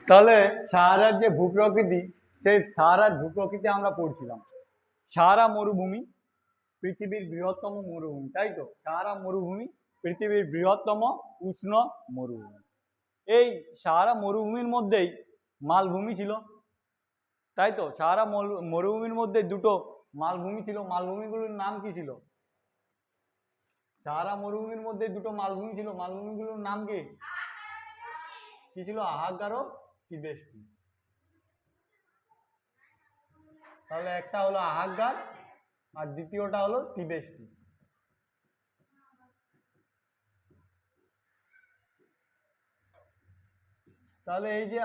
তাহলে সাহারার যে ভূপ্রকৃতি, সেই সাহারার ভূপ্রকৃতি আমরা পড়ছিলাম। সাহারা মরুভূমি পৃথিবীর বৃহত্তম মরুভূমি, তাই তো? সাহারা মরুভূমি পৃথিবীর বৃহত্তম উষ্ণ মরুভূমি। এই সাহারা মরুভূমির মধ্যেই মালভূমি ছিল, তাই তো? সাহারা মরুভূমির মধ্যে দুটো মালভূমি ছিল। মালভূমিগুলোর নাম কি ছিল? সাহারা মরুভূমির মধ্যে দুটো মালভূমি ছিল, মালভূমিগুলোর নাম কি কি ছিল? আহাগ্গার ও তিবেস্তি। তাহলে একটা হলো আহাগ্গার আর দ্বিতীয়টা হলো তিবেস্তি। তাহলে এই যে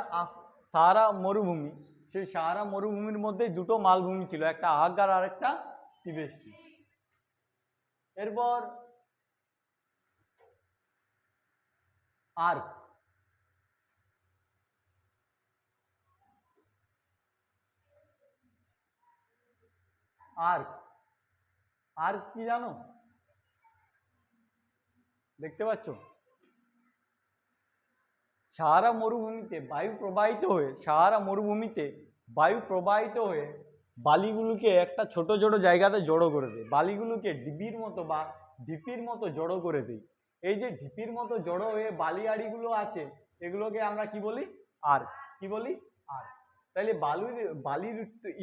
সাহারা মরুভূমি, সেই সাহারা মরুভূমির মধ্যে দুটো মালভূমি ছিল, একটা আহাগ্গার আর একটা তিবেস্তি। এরপর আর্ক। আর্ক আর্ক কি জানো? দেখতে পাচ্ছ সাহারা মরুভূমিতে বায়ু প্রবাহিত হয়ে, সাহারা মরুভূমিতে বায়ু প্রবাহিত হয়ে বালিগুলোকে একটা ছোট ছোট জায়গাতে জড়ো করে দেয়। বালিগুলোকে ডিবির মতো বা ঢিপির মতো জড়ো করে দেয়। এই যে ঢিপির মতো জড়ো হয়ে বালিয়াড়িগুলো আছে, এগুলোকে আমরা কি বলি? আর্ক। কি বলি? আর্ক। তাহলে বালির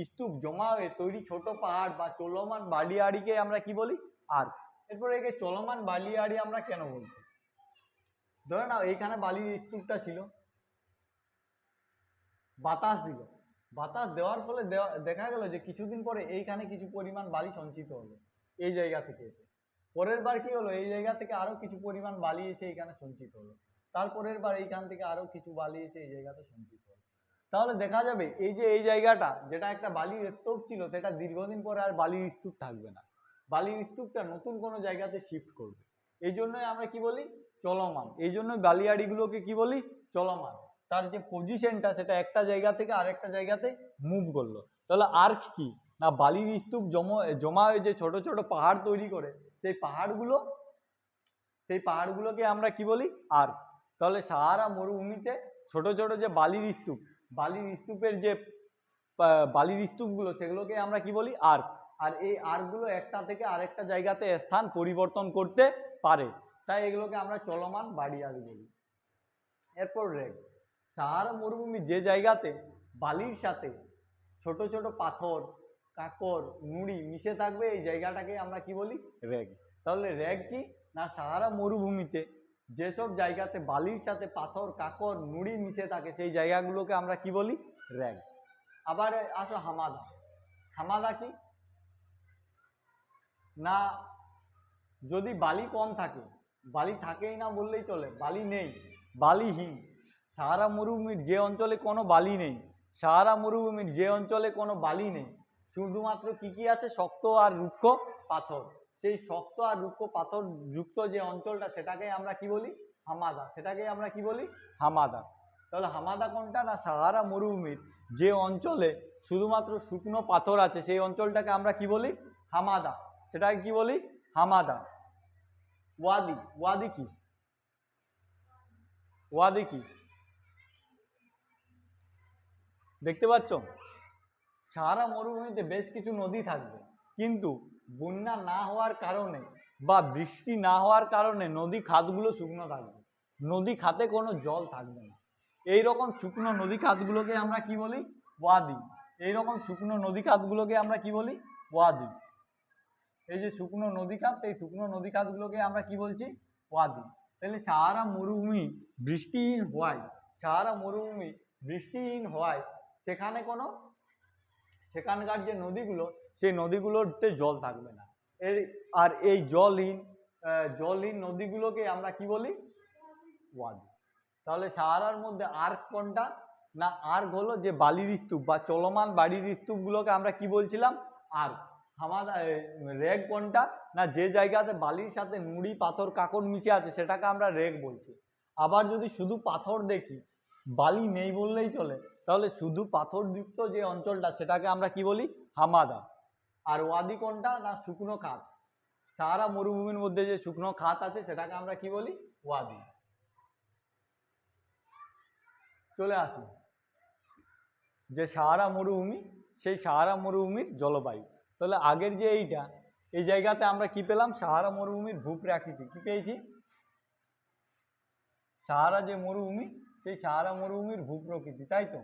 স্তূপ জমা হয়ে তৈরি ছোট পাহাড় বা চলমান বালিয়াড়িকে আমরা কি বলি? আর্ক। এরপরে একে চলমান বালিয়াড়ি আমরা কেন বলছি? ধরে নাও এইখানে বালির স্তূপটা ছিল, বাতাস দিল, বাতাস দেওয়ার ফলে দেখা গেল যে কিছুদিন পরে এইখানে কিছু পরিমাণ বালি সঞ্চিত হলো এই জায়গা থেকে এসে। পরের বার কি হলো? এই জায়গা থেকে আরো কিছু পরিমাণ বালি এসে এখানে সঞ্চিত হলো। তারপরের বার এইখান থেকে আরো কিছু বালি এসে এই জায়গাতে সঞ্চিত হলো। তাহলে দেখা যাবে এই যে এই জায়গাটা যেটা একটা বালির স্তূপ ছিল, সেটা দীর্ঘদিন পরে আর বালির স্তূপ থাকবে না। বালির স্তূপটা নতুন কোনো জায়গাতে শিফট করবে। এই জন্যই আমরা কি বলি? চলমান। এই জন্য বালিয়াড়িগুলোকে কি বলি? চলমান। তার যে পজিশনটা সেটা একটা জায়গা থেকে আরেকটা জায়গাতে মুভ করলো। তাহলে আর্ক কি না, বালির স্তূপ জমা হয়ে যে ছোট ছোট পাহাড় তৈরি করে, সেই পাহাড়গুলোকে আমরা কি বলি? আর্ক। তাহলে সাহারা মরুভূমিতে ছোট ছোট যে বালির স্তূপের যে বালির স্তূপগুলো, সেগুলোকে আমরা কি বলি? আর্ক। আর এই আর্কগুলো একটা থেকে আরেকটা জায়গাতে স্থান পরিবর্তন করতে পারে, তাই এগুলোকে আমরা চলমান বালিয়াড়ি বলি। এরপর রেগ। সাহারা মরুভূমি যে জায়গাতে বালির সাথে ছোট ছোট পাথর, কাঁকর, নুড়ি মিশে থাকবে, এই জায়গাটাকে আমরা কি বলি? রেগ। তাহলে রেগ কি না, সাহারা মরুভূমিতে যেসব জায়গাতে বালির সাথে পাথর, কাঁকর, নুড়ি মিশে থাকে, সেই জায়গাগুলোকে আমরা কি বলি? রেগ। আবার আসো হামাদা। হামাদা কি না, যদি বালি কম থাকে, বালি থাকেই না বললেই চলে, বালি নেই, বালিহীন, সাহারা মরুভূমির যে অঞ্চলে কোনো বালি নেই, সাহারা মরুভূমির যে অঞ্চলে কোনো বালি নেই, শুধুমাত্র কি কি আছে? শক্ত আর রুক্ষ পাথর। সেই শক্ত আর রুক্ষ পাথর যুক্ত যে অঞ্চলটা, সেটাকে আমরা কি বলি? হামাদা। সেটাকে আমরা কি বলি? হামাদা। তাহলে হামাদা কোনটা না, সাহারা মরুভূমির যে অঞ্চলে শুধুমাত্র শুকনো পাথর আছে, সেই অঞ্চলটাকে আমরা কি বলি? হামাদা। সেটাকে কি বলি? হামাদা। ওয়াদি। ওয়াদি কি? ওয়াদি কি? দেখতে পাচ্ছ সাহারা মরুভূমিতে বেশ কিছু নদী থাকবে, কিন্তু বন্যা না হওয়ার কারণে বা বৃষ্টি না হওয়ার কারণে নদী খাতগুলো শুকনো থাকবে, নদী খাতে কোনো জল থাকবে না। এইরকম শুকনো নদী খাতগুলোকে আমরা কি বলি? ওয়াদি। এইরকম শুকনো নদী খাতগুলোকে আমরা কি বলি? ওয়াদি। এই যে শুকনো নদী খাত, এই শুকনো নদী খাতগুলোকে আমরা কি বলছি? ওয়াদি। তাহলে সাহারা মরুভূমি বৃষ্টিহীন হওয়ায়, সাহারা মরুভূমি বৃষ্টিহীন হওয়ায় সেখানকার যে নদীগুলো, সেই নদীগুলোতে জল থাকবে না। আর এই জলহীন নদীগুলোকে আমরা কি বলি? ওয়াদি। তাহলে সাহারার মধ্যে আর্ক কোনটা না, আর্ক হলো যে বালির স্তূপ বা চলমান বালির স্তূপগুলোকে আমরা কি বলছিলাম? আর্ক। আমাদের রেগ কোনটা না, যে জায়গাতে বালির সাথে নুড়ি, পাথর, কাঁকর মিশে আছে, সেটাকে আমরা রেগ বলছি। আবার যদি শুধু পাথর দেখি, বালি নেই বললেই চলে, তাহলে শুধু পাথরযুক্ত যে অঞ্চলটা, সেটাকে আমরা কি বলি? হামাদা। আর ওয়াদি কোনটা না, শুকনো খাত। সাহারা মরুভূমির মধ্যে যে শুকনো খাত আছে, সেটাকে আমরা কি বলি? ওয়াদি। চলে আসি যে সাহারা মরুভূমি, সেই সাহারা মরুভূমির জলবায়ু। তাহলে আগের যে এইটা, এই জায়গাতে আমরা কি পেলাম? সাহারা মরুভূমির ভূপ্রাকৃতি কি পেয়েছি? সাহারা যে মরুভূমি, সেই সাহারা মরুভূমির ভূপ্রকৃতি, তাই তো।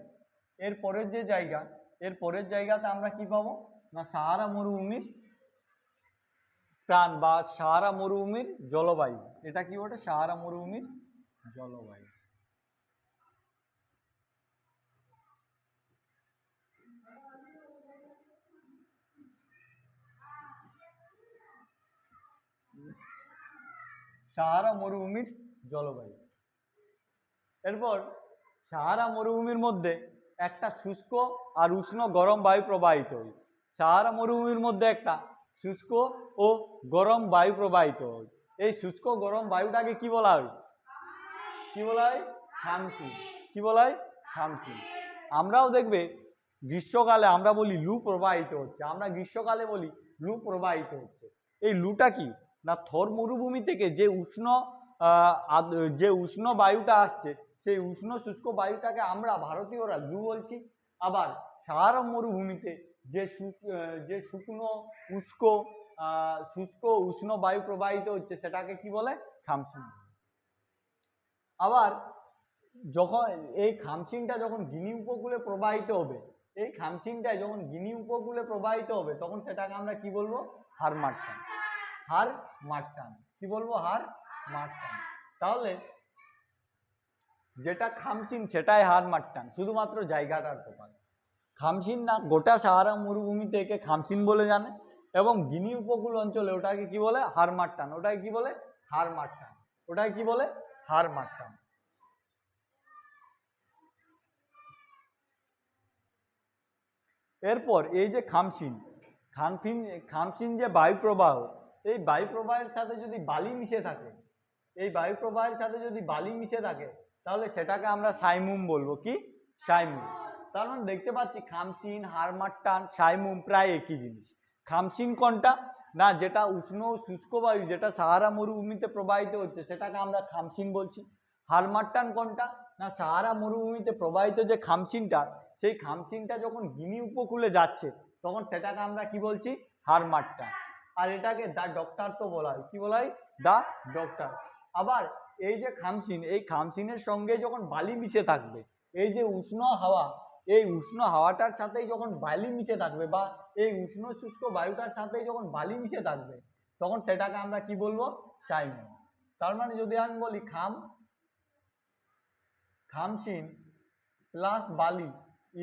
এর পরের যে জায়গা, এর পরের জায়গাতে আমরা কি পাবো? না সাহারা মরুভূমির প্রাণ বা সাহারা মরুভূমির জলবায়ু। এটা কি বটে? সাহারা মরুভূমির জলবায়ু। সাহারা মরুভূমির জলবায়ু। এরপর সাহারা মরুভূমির মধ্যে একটা শুষ্ক আর উষ্ণ গরম বায়ু প্রবাহিত হয়। সাহারা মরুভূমির মধ্যে একটা শুষ্ক ও গরম বায়ু প্রবাহিত হয়। এই শুষ্ক গরম বায়ুটাকে কি বলা হয়? কি বলা হয়? খামসিন। কি বলা হয়? খামসিন। আমরাও দেখবে গ্রীষ্মকালে আমরা বলি লু প্রবাহিত হচ্ছে, আমরা গ্রীষ্মকালে বলি লু প্রবাহিত হচ্ছে। এই লুটা কি? না থর মরুভূমি থেকে যে উষ্ণ বায়ুটা আসছে, সেই উষ্ণ শুষ্ক বায়ুটাকে আমরা ভারতীয়রা লু বলছি। আবার সাহারা মরুভূমিতে যে শুকনো শুষ্ক উষ্ণ বায়ু প্রবাহিত হচ্ছে, সেটাকে কি বলে? খামসিন। আবার যখন এই খামসিনটা যখন গিনি উপকূলে প্রবাহিত হবে, এই খামসিনটাই যখন গিনি উপকূলে প্রবাহিত হবে, তখন সেটাকে আমরা কি বলবো? হার মাট্টান। হার মাট্টান। কি বলবো? হার মাট্টান। তাহলে যেটা খামসিন সেটাই হার মাট্টান, শুধুমাত্র জায়গাটার তফাৎ। খামসিন না গোটা সাহারা মরুভূমি থেকে খামসিন বলে জানে, এবং গিনি উপকূল অঞ্চলে ওটাকে কি বলে? হার মাট্টান। ওটাকে কি বলে? হার মাট্টান। ওটাকে কি বলে? হার মাট্টান। এরপর এই যে খামসিন যে বায়ু প্রবাহ, এই বায়ু প্রবাহের সাথে যদি বালি মিশে থাকে, এই বায়ু প্রবাহের সাথে যদি বালি মিশে থাকে, তাহলে সেটাকে আমরা সাইমুম বলবো। কি? সাইমুম। তার মানে দেখতে পাচ্ছি খামসিন, হারমাট্টান, সাইমুম প্রায় একই জিনিস। খামসিন কোনটা? না যেটা উষ্ণ শুষ্ক বায়ু যেটা সাহারা মরুভূমিতে প্রবাহিত হচ্ছে, সেটাকে আমরা খামসিন বলছি। হারমাট্টান কোনটা? না সাহারা মরুভূমিতে প্রবাহিত যে খামসিনটা, সেই খামসিনটা যখন গিনি উপকূলে যাচ্ছে, তখন সেটাকে আমরা কি বলছি? হারমাট্টান। আর এটাকে দা ডক্টর তো বলা হয়। কি বলা হয়? দা ডক্টর। আবার এই যে খামসিন, এই খামসিনের সঙ্গে যখন বালি মিশে থাকবে, এই যে উষ্ণ হাওয়া, এই উষ্ণ হাওয়াটার সাথেই যখন বালি মিশে থাকবে, বা এই উষ্ণ শুষ্ক বায়ুটার সাথেই যখন বালি মিশে থাকবে, তখন সেটাকে আমরা কি বলবো? সাইমুম। তার মানে যদি আমি বলি খামসিন প্লাস বালি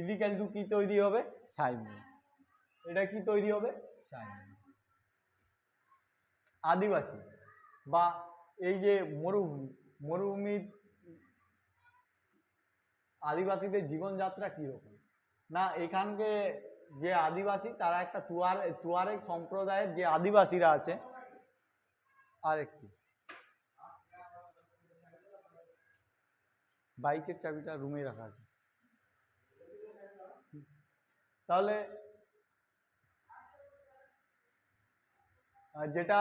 ইজিক্যাল টু কি তৈরি হবে? সাইমুম। এটা কি তৈরি হবে? সাইমুম। আদিবাসী বা এই যে মরুভূমির আদিবাসীদের জীবনযাত্রা কিরকম? না এখানকে যে আদিবাসী, তারা একটা তুয়ারেগ সম্প্রদায়ের যে আদিবাসীরা আছে, আর একটু বাইকের চাবিটা রুমে রাখা আছে। তাহলে যেটা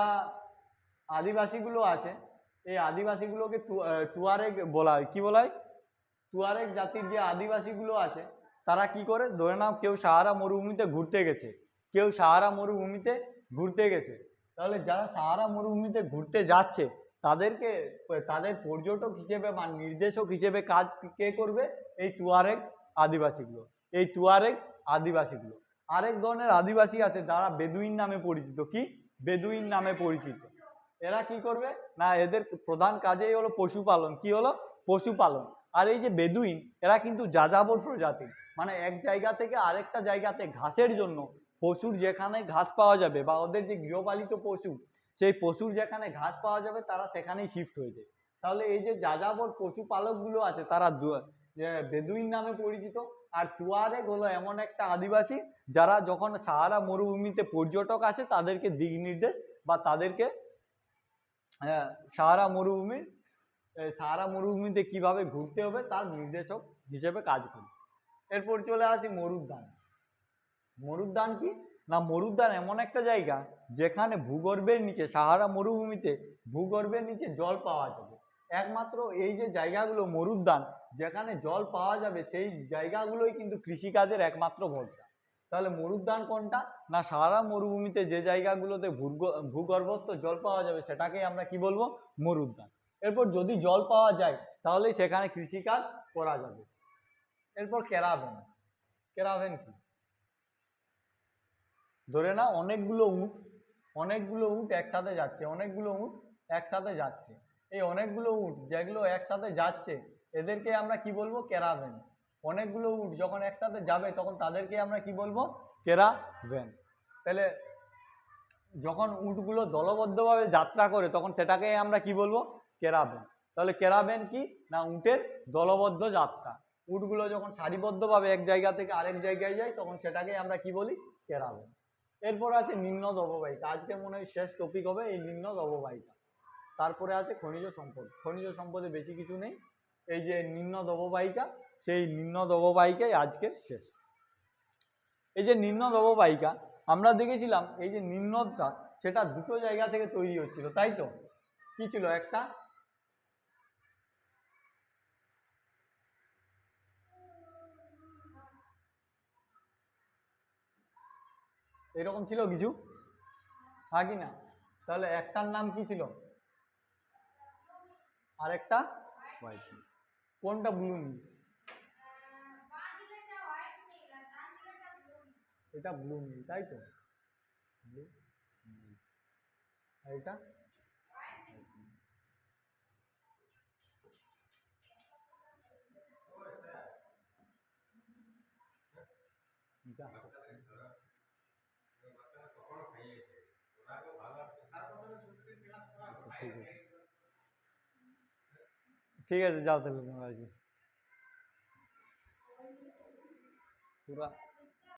আদিবাসীগুলো আছে, এই আদিবাসীগুলোকে তুয়ারেগ বলা হয়। কি বলা হয়? তুয়ারেগ জাতির যে আদিবাসীগুলো আছে, তারা কি করে? ধরে নাও কেউ সাহারা মরুভূমিতে ঘুরতে গেছে, কেউ সাহারা মরুভূমিতে ঘুরতে গেছে, তাহলে যারা সাহারা মরুভূমিতে ঘুরতে যাচ্ছে, তাদের পর্যটক হিসেবে বা নির্দেশক হিসেবে কাজ কে করবে? এই তুয়ারেগ আদিবাসীগুলো। এই তুয়ারেগ আদিবাসীগুলো। আরেক ধরনের আদিবাসী আছে যারা বেদুইন নামে পরিচিত। কি? বেদুইন নামে পরিচিত। এরা কি করবে? না এদের প্রধান কাজেই হলো পশুপালন। কি হলো? পশুপালন। আর এই যে বেদুইন, এরা কিন্তু যাযাবর প্রজাতির, মানে এক জায়গা থেকে আরেকটা জায়গাতে ঘাসের জন্য, পশুর যেখানে ঘাস পাওয়া যাবে বা ওদের যে গৃহপালিত পশু, সেই পশুর যেখানে ঘাস পাওয়া যাবে, তারা সেখানেই শিফট হয়ে যায়। তাহলে এই যে যাযাবর পশুপালক গুলো আছে, তারা বেদুইন নামে পরিচিত। আর তুয়ারেগ হলো এমন একটা আদিবাসী যারা যখন সাহারা মরুভূমিতে পর্যটক আসে, তাদেরকে দিক নির্দেশ বা তাদেরকে সাহারা মরুভূমিতে কিভাবে ঘুরতে হবে তার নির্দেশক হিসেবে কাজ করে। এরপর চলে আসি মরুদ্যান। মরুদ্যান কি? না মরুদ্যান এমন একটা জায়গা যেখানে ভূগর্ভের নিচে, সাহারা মরুভূমিতে ভূগর্ভের নিচে জল পাওয়া যাবে। একমাত্র এই যে জায়গাগুলো মরুদ্যান, যেখানে জল পাওয়া যাবে, সেই জায়গাগুলোই কিন্তু কৃষিকাজের একমাত্র ভরসা। তাহলে মরুদ্যান কোনটা? না সাহারা মরুভূমিতে যে জায়গাগুলোতে ভূগর্ভস্থ জল পাওয়া যাবে সেটাকেই আমরা কি বলবো? মরুদ্যান। এরপর যদি জল পাওয়া যায় তাহলেই সেখানে কৃষিকাজ করা যাবে। এরপর ক্যারাভেন। ক্যারাভেন কি? ধরে না অনেকগুলো উট একসাথে যাচ্ছে, এই অনেকগুলো উট যেগুলো একসাথে যাচ্ছে এদেরকে আমরা কি বলবো? ক্যারাভেন। অনেকগুলো উট যখন একসাথে যাবে তখন তাদেরকে আমরা কি বলবো? ক্যারাভেন। তাহলে যখন উটগুলো দলবদ্ধভাবে যাত্রা করে তখন সেটাকে আমরা কি বলবো? ক্যারাভেন। তাহলে ক্যারাভেন কি? না উটের দলবদ্ধ যাত্রা। উটগুলো যখন সারিবদ্ধভাবে এক জায়গা থেকে আরেক জায়গায় যায় তখন সেটাকে আমরা কি বলি? ক্যারাভেন। এরপর আছে নিম্নদ অববাহিকা। আজকে মনে হয় শেষ টপিক হবে এই নিম্নদ অববাহিকা। তারপরে আছে খনিজ সম্পদ। খনিজ সম্পদে বেশি কিছু নেই, এই যে নিম্নদ অববাহিকা, সেই নিম্নদ অববাহিকাই আজকের শেষ। এই যে নিম্নদ অববাহিকা আমরা দেখেছিলাম, এই যে নিম্নদটা সেটা দুটো জায়গা থেকে তৈরি হচ্ছিল, তাই তো? কি ছিল? একটা এরকম ছিল কিছু, হ্যাঁ কি না? তাহলে একটার নাম কি ছিল? আরেকটা হোয়াইট নীল। কোনটা ব্লু নীল? এটা ব্লু নীল, তাই তো? ব্লু নীল। আর এটা এটা ঠিক আছে, ঠিক আছে, যাও তাহলে তোমরা আজকে পুরা